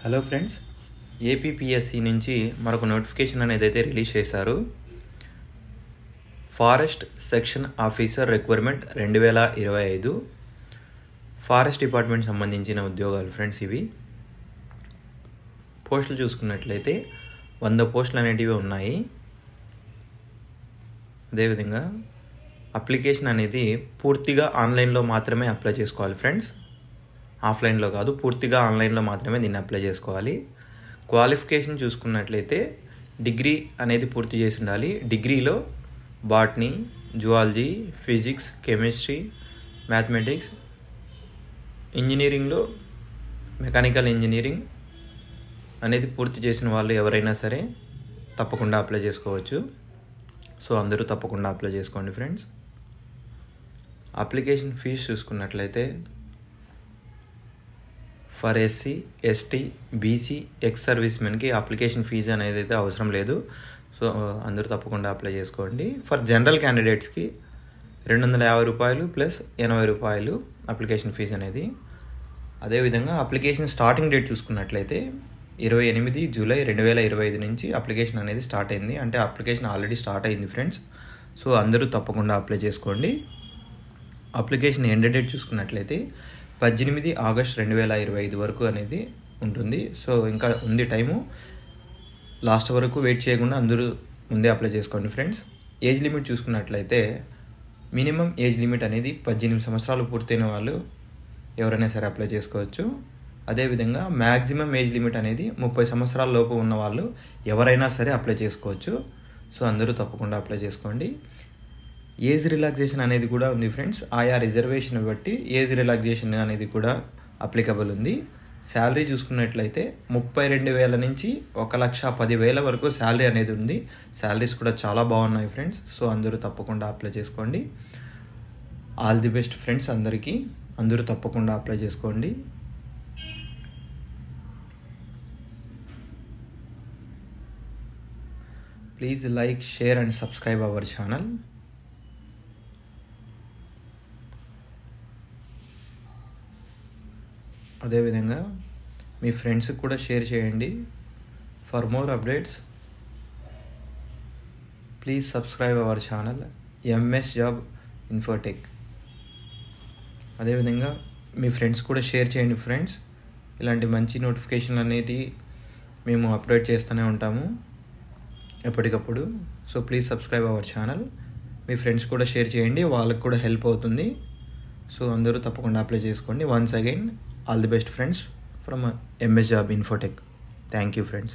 Hello friends, APPSC నుంచి మరొక notification అనేది అయితే రిలీజ్ చేశారు. Forest section officer requirement 2025 forest department సంబంధించిన ఉద్యోగాలు ఫ్రెండ్స్. ఇవి పోస్టులు చూసుకున్నట్లయితే 100 పోస్టులు అనేటివి ఉన్నాయి. అదేవిధంగా అప్లికేషన్ అనేది పూర్తిగా ఆన్లైన్లో మాత్రమే అప్లై చేసుకోవాలి ఫ్రెండ్స్. ఆఫ్లైన్లో కాదు, పూర్తిగా ఆన్లైన్లో మాత్రమే దీన్ని అప్లై చేసుకోవాలి. క్వాలిఫికేషన్ చూసుకున్నట్లయితే డిగ్రీ అనేది పూర్తి చేసి ఉండాలి. డిగ్రీలో botany, zoology, physics, chemistry, mathematics, ఇంజనీరింగ్లో మెకానికల్ ఇంజనీరింగ్ అనేది పూర్తి చేసిన వాళ్ళు ఎవరైనా సరే తప్పకుండా అప్లై చేసుకోవచ్చు. సో అందరూ తప్పకుండా అప్లై చేసుకోండి ఫ్రెండ్స్. అప్లికేషన్ ఫీజు చూసుకున్నట్లయితే for SC, ST, BC, ex service మెన్కి అప్లికేషన్ ఫీజు అనేది అయితే అవసరం లేదు. సో అందరూ తప్పకుండా అప్లై చేసుకోండి. ఫర్ జనరల్ క్యాండిడేట్స్కి 250 రూపాయలు ప్లస్ 80 రూపాయలు అప్లికేషన్ ఫీజు అనేది. అదేవిధంగా అప్లికేషన్ స్టార్టింగ్ డేట్ చూసుకున్నట్లయితే 28 జూలై 2025 నుంచి అప్లికేషన్ అనేది స్టార్ట్ అయింది. అంటే అప్లికేషన్ ఆల్రెడీ స్టార్ట్ అయింది ఫ్రెండ్స్. సో అందరూ తప్పకుండా అప్లై చేసుకోండి. అప్లికేషన్ ఎండ్ డేట్ చూసుకున్నట్లయితే 18 ఆగస్ట్ 2025 వరకు అనేది ఉంటుంది. సో ఇంకా ఉంది టైము. లాస్ట్ వరకు వెయిట్ చేయకుండా అందరూ ముందే అప్లై చేసుకోండి ఫ్రెండ్స్. ఏజ్ లిమిట్ చూసుకున్నట్లయితే మినిమం ఏజ్ లిమిట్ అనేది 18 సంవత్సరాలు పూర్తయిన వాళ్ళు ఎవరైనా సరే అప్లై చేసుకోవచ్చు. అదేవిధంగా మ్యాక్సిమం ఏజ్ లిమిట్ అనేది 30 సంవత్సరాల లోపు ఉన్న వాళ్ళు ఎవరైనా సరే అప్లై చేసుకోవచ్చు. సో అందరూ తప్పకుండా అప్లై చేసుకోండి. ఏజ్ రిలాక్సేషన్ అనేది కూడా ఉంది ఫ్రెండ్స్. ఆయా రిజర్వేషన్ బట్టి ఏజ్ రిలాక్సేషన్ అనేది కూడా అప్లికబుల్ ఉంది. శాలరీ చూసుకున్నట్లయితే 32,000 నుంచి 1,10,000 వరకు శాలరీ అనేది ఉంది. శాలరీస్ కూడా చాలా బాగున్నాయి ఫ్రెండ్స్. సో అందరూ తప్పకుండా అప్లై చేసుకోండి. ఆల్ ది బెస్ట్ ఫ్రెండ్స్ అందరికీ. అందరూ తప్పకుండా అప్లై చేసుకోండి. Please like, share and subscribe our channel. అదేవిధంగా మీ ఫ్రెండ్స్కి కూడా షేర్ చేయండి. For more updates please subscribe our channel MS job Infotech. అదేవిధంగా మీ ఫ్రెండ్స్ కూడా షేర్ చేయండి ఫ్రెండ్స్. ఇలాంటి మంచి నోటిఫికేషన్లు అనేది మేము అప్డేట్ చేస్తూనే ఉంటాము ఎప్పటికప్పుడు. So please subscribe our channel. Me friends కూడా షేర్ చేయండి, వాళ్ళకి కూడా హెల్ప్ అవుతుంది. సో అందరూ తప్పకుండా అప్లై చేసుకోండి. Once again all the best friends from MS Job Infotech. Thank you friends.